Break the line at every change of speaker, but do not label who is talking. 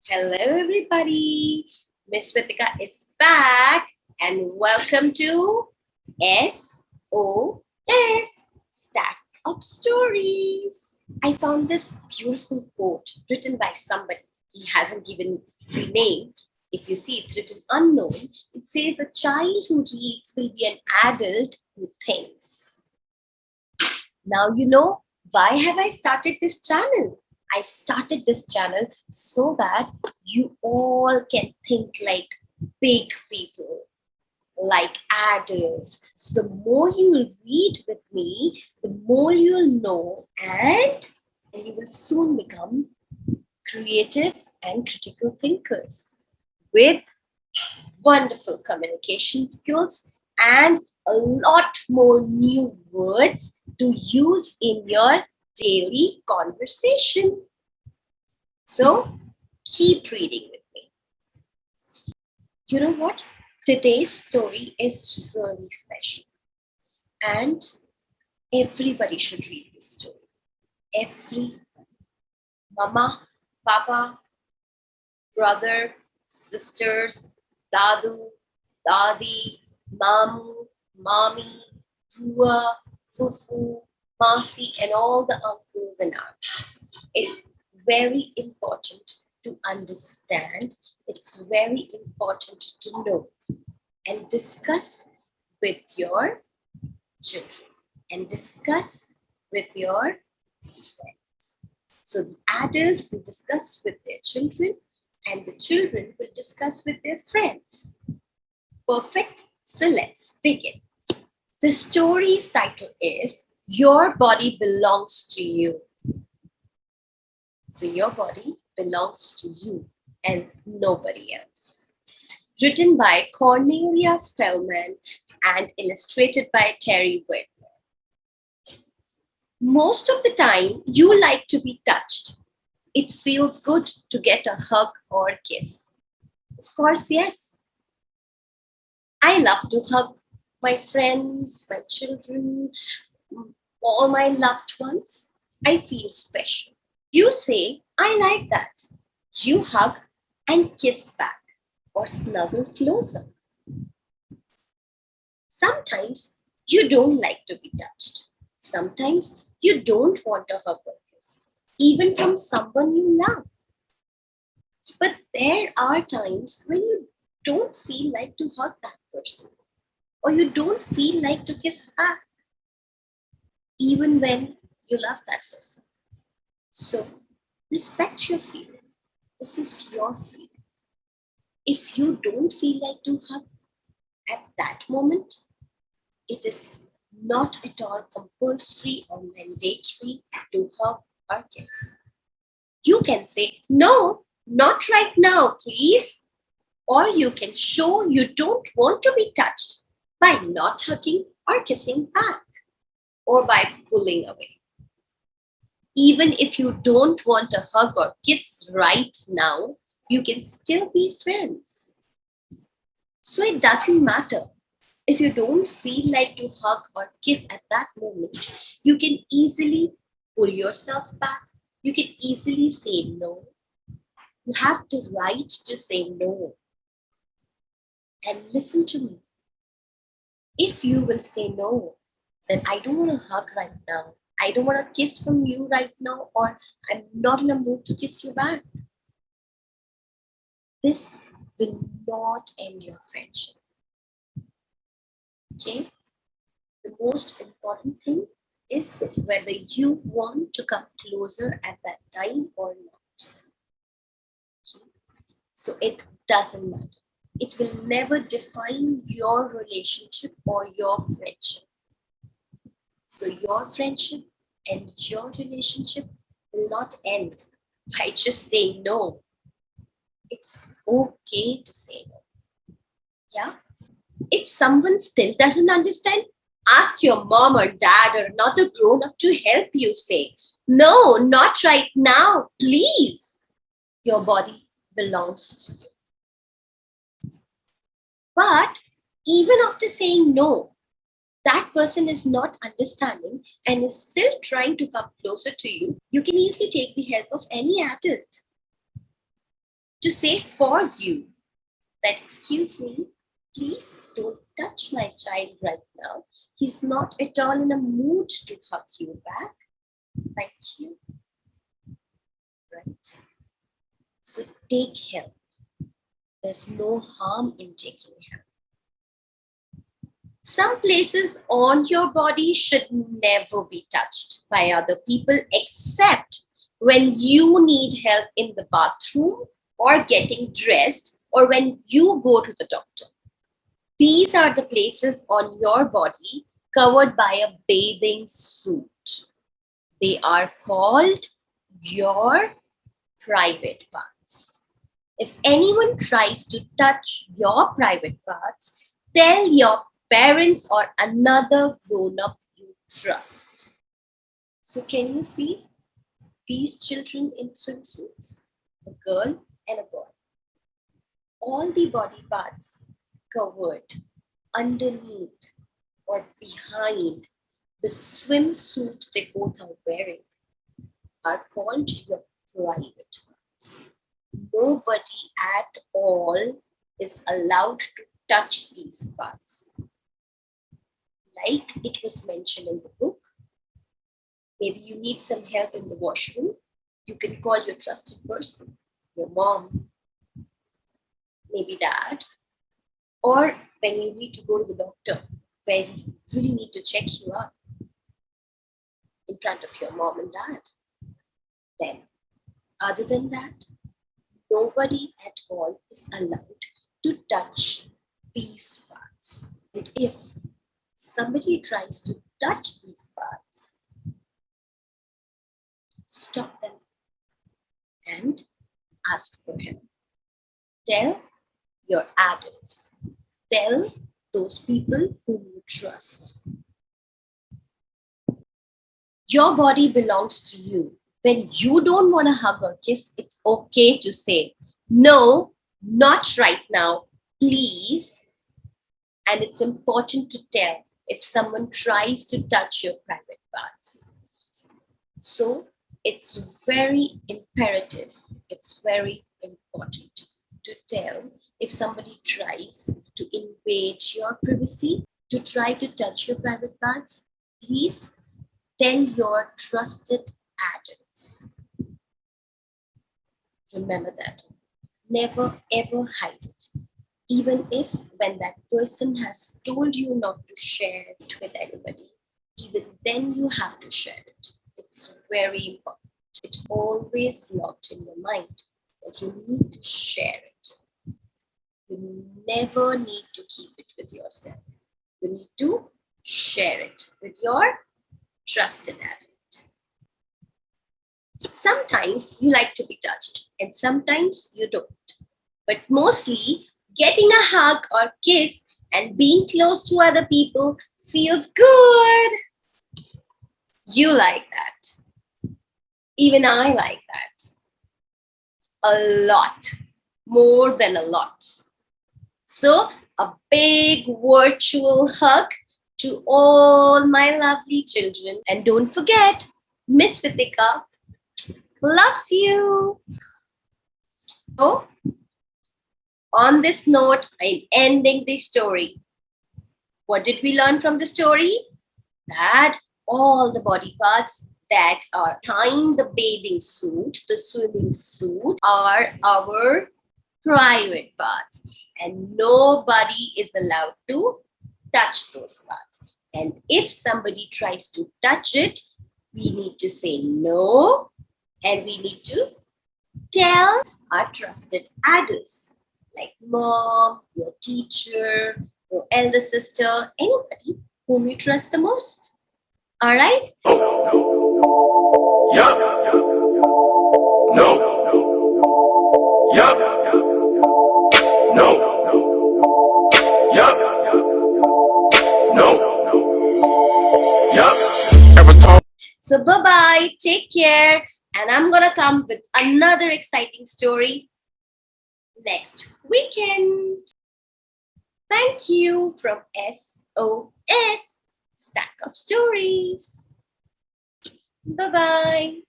Hello, everybody. Miss Ritika is back, and welcome to SOS Stack of Stories. I found this beautiful quote written by somebody. He hasn't given the name. If you see it's written unknown, it says a child who reads will be an adult who thinks. Now you know why have I started this channel? I've started this channel so that you all can think like big people, like adults. So the more you will read with me, the more you'll know, and you will soon become creative and critical thinkers with wonderful communication skills and a lot more new words to use in your daily conversation. So keep reading with me. You know what? Today's story is really special, and everybody should read this story. Every mama, papa, brother, sisters, dadu, dadi, mamu, mommy, bua, fufu, masi, and all the uncles and aunts. It's very important to understand. It's very important to know and discuss with your children and discuss with your friends. So the adults will discuss with their children and the children will discuss with their friends. Perfect. So let's begin. The story's title is Your Body Belongs to You. So your body belongs to you and nobody else. Written by Cornelia Spelman and illustrated by Teri Weidner. Most of the time, you like to be touched. It feels good to get a hug or a kiss. Of course, yes. I love to hug my friends, my children, all my loved ones. I feel special. You say, I like that. You hug and kiss back or snuggle closer. Sometimes you don't like to be touched. Sometimes you don't want a hug or kiss, even from someone you love. But there are times when you don't feel like to hug that person, or you don't feel like to kiss back, even when you love that person. So respect your feeling. This is your feeling. If you don't feel like to hug at that moment, it is not at all compulsory or mandatory to hug or kiss. You can say, no, not right now, please. Or you can show you don't want to be touched by not hugging or kissing back or by pulling away. Even if you don't want a hug or kiss right now, you can still be friends. So it doesn't matter. If you don't feel like to hug or kiss at that moment, you can easily pull yourself back. You can easily say no. You have the right to say no. And listen to me. If you will say no, then I don't want to hug right now. I don't want to kiss from you right now, or I'm not in a mood to kiss you back. This will not end your friendship. Okay? The most important thing is whether you want to come closer at that time or not. Okay? So it doesn't matter. It will never define your relationship or your friendship. So your friendship and your relationship will not end by just saying no. It's okay to say no. Yeah? If someone still doesn't understand, ask your mom or dad or another grown up to help you say, no, not right now, please. Your body belongs to you. But even after saying no, that person is not understanding and is still trying to come closer to you, you can easily take the help of any adult. to say for you that, excuse me, please don't touch my child right now. He's not at all in a mood to hug you back. Thank you. Right? So take help. There's no harm in taking help. Some places on your body should never be touched by other people except when you need help in the bathroom or getting dressed or when you go to the doctor. These are the places on your body covered by a bathing suit. They are called your private parts. If anyone tries to touch your private parts, tell your parents or another grown-up you trust. So can you see these children in swimsuits? A girl and a boy. All the body parts covered underneath or behind the swimsuit they both are wearing are called your private parts. Nobody at all is allowed to touch these parts. Like it was mentioned in the book, maybe you need some help in the washroom, you can call your trusted person, your mom, maybe dad, or when you need to go to the doctor, where you really need to check you out in front of your mom and dad. Then, other than that, nobody at all is allowed to touch these parts. And if somebody tries to touch these parts, stop them and ask for help. Tell your adults. Tell those people whom you trust. Your body belongs to you. When you don't want to hug or kiss, it's okay to say, no, not right now, please. And it's important to tell if someone tries to touch your private parts. So it's very imperative, it's very important to tell if somebody tries to invade your privacy, to try to touch your private parts, please tell your trusted adults. Remember that. Never ever hide it. Even if when that person has told you not to share it with anybody, even then you have to share it. It's very important. It's always locked in your mind that you need to share it. You never need to keep it with yourself. You need to share it with your trusted adult. Sometimes you like to be touched and sometimes you don't. But mostly getting a hug or kiss and being close to other people feels good. You like that. Even I like that. A lot. More than a lot. So a big virtual hug to all my lovely children. And don't forget, Miss Vitika loves you. So, on this note, I'm ending the story. What did we learn from the story? That all the body parts that are behind the bathing suit, the swimming suit, are our private parts. And nobody is allowed to touch those parts. And if somebody tries to touch it, we need to say no. And we need to tell our trusted adults, like mom, your teacher, your elder sister, anybody whom you trust the most. All right?
Yup. No. Yup. No. Yup. No. Yup. Ever talk?
So bye-bye, take care, and I'm gonna come with another exciting story next weekend. Thank you from SOS, Stack of Stories. Bye-bye.